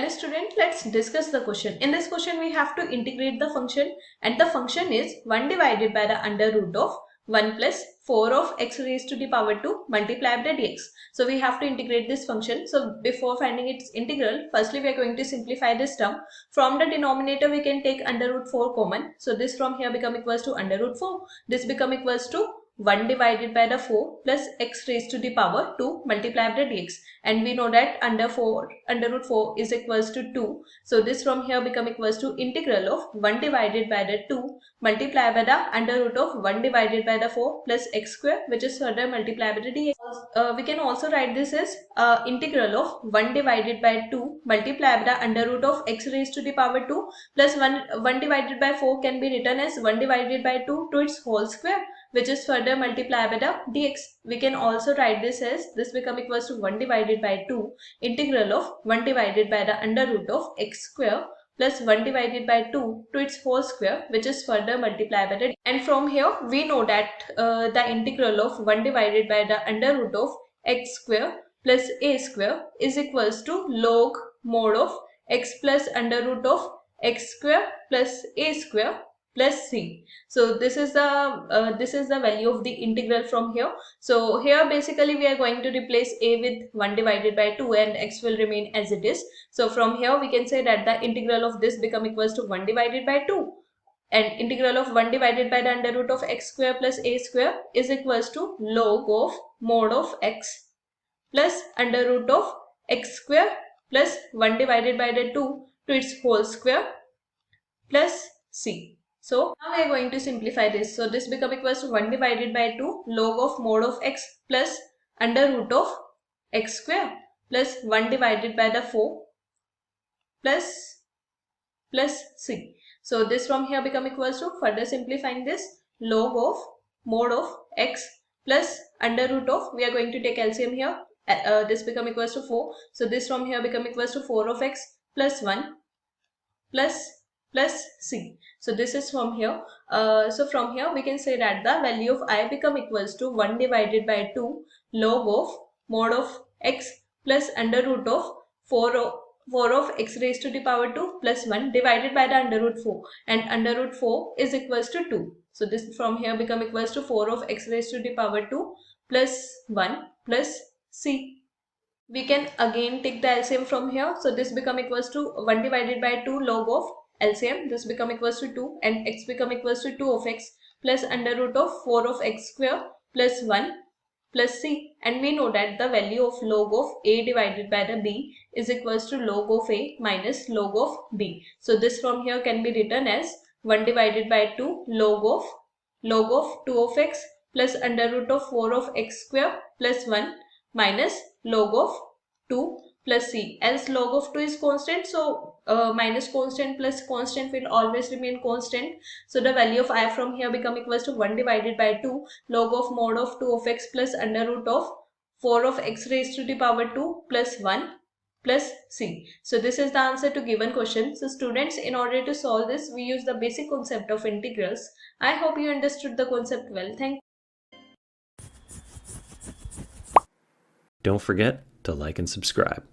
Hello student, let's discuss the question. In this question we have to integrate the function, and the function is 1 divided by the under root of 1 plus 4 of x raised to the power 2 multiplied by dx. So we have to integrate this function. So before finding its integral, firstly we are going to simplify this term. From the denominator we can take under root 4 common. So this from here become equals to under root 4. This become equals to 1 divided by the 4 plus x raised to the power 2 multiplied by dx, and we know that under root 4 is equals to 2. So this from here become equals to integral of 1 divided by the 2 multiplied by the under root of 1 divided by the 4 plus x square, which is further multiplied by the dx. We can also write this as integral of 1 divided by 2 multiplied by the under root of x raised to the power 2 plus 1 divided by 4 can be written as 1 divided by 2 to its whole square, which is further multiplied by the dx. We can also write this as this become equals to 1 divided by 2 integral of 1 divided by the under root of x square plus 1 divided by 2 to its whole square, which is further multiplied by the. And from here we know that the integral of 1 divided by the under root of x square plus a square is equals to log mod of x plus under root of x square plus a square plus c. So this is the value of the integral from here. So here basically we are going to replace a with 1 divided by 2 and x will remain as it is. So from here we can say that the integral of this become equals to 1 divided by 2, and integral of 1 divided by the under root of x square plus a square is equals to log of mod of x plus under root of x square plus 1 divided by the 2 to its whole square plus c. So now we are going to simplify this. So this become equals to 1 divided by 2 log of mod of x plus under root of x square plus 1 divided by the 4 plus c. So this from here become equals to, further simplifying this, log of mod of x plus under root of, we are going to take LCM here, this become equals to 4. So this from here become equals to 4 of x plus 1 plus c. So this is from here. So from here we can say that the value of I become equals to 1 divided by 2 log of mod of x plus under root of 4 of x raised to the power 2 plus 1 divided by the under root 4, and under root 4 is equals to 2. So this from here become equals to 4 of x raised to the power 2 plus 1 plus c. We can again take the LCM from here. So this become equals to 1 divided by 2 log of LCM. This become equals to 2, and x become equals to 2 of x plus under root of 4 of x square plus 1 plus c. And we know that the value of log of a divided by the b is equals to log of a minus log of b. So this from here can be written as 1 divided by 2 log of 2 of x plus under root of 4 of x square plus 1 minus log of 2 plus c. Else log of 2 is constant, so minus constant plus constant will always remain constant. So the value of I from here become equals to 1 divided by 2 log of mod of 2 of x plus under root of 4 of x raised to the power 2 plus 1 plus c. So this is the answer to given question. So students, in order to solve this, we use the basic concept of integrals. I hope you understood the concept well. Thank you. Don't forget to like and subscribe.